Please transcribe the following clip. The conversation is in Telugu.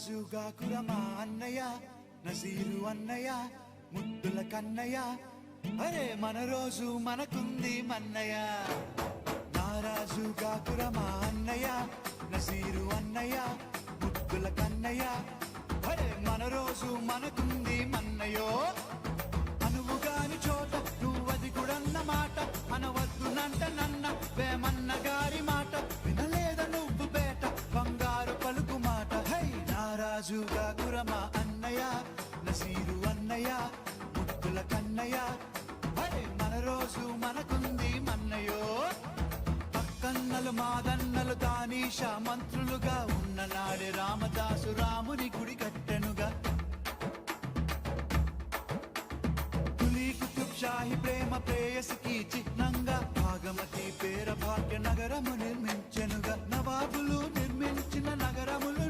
నారాజుగా కురమా అన్నయ్య నజీరు అన్నయ్య ముద్దుల కన్నయ్య అరే మన రోజు మనకుంది మన్నయ్య నారాజుగా కురమా అన్నయ్య నజీరు అన్నయ్య ముద్దుల కన్నయ్య అరే మన రోజు మనకుంది మన్నయ్యో అనువుగాని చోట నువ్వది కూడన్న మాట అనవద్దునంట నన్న వేమన్న గారి మాట వినలేద నువ్వు బేట బంగారు పలుకు మాట హై నారాజుగా కురమా అన్నయ్య నసీరు అన్నయ్య ముద్దుల కన్నయ్య అరే మన రోజు మనకుంది మన్నయ్యో పక్కన్నలు మాదన్నలు తానీషా మంత్రులుగా ఉన్న నాడే రామదాసు రాముని గుడి కట్టెనుగా షాహి ప్రేమ ప్రేయసికి చిహ్నంగా భాగమతి పేర భాగ్య నగరము నిర్మించెనుగా నవాబులు నిర్మించిన నగరములు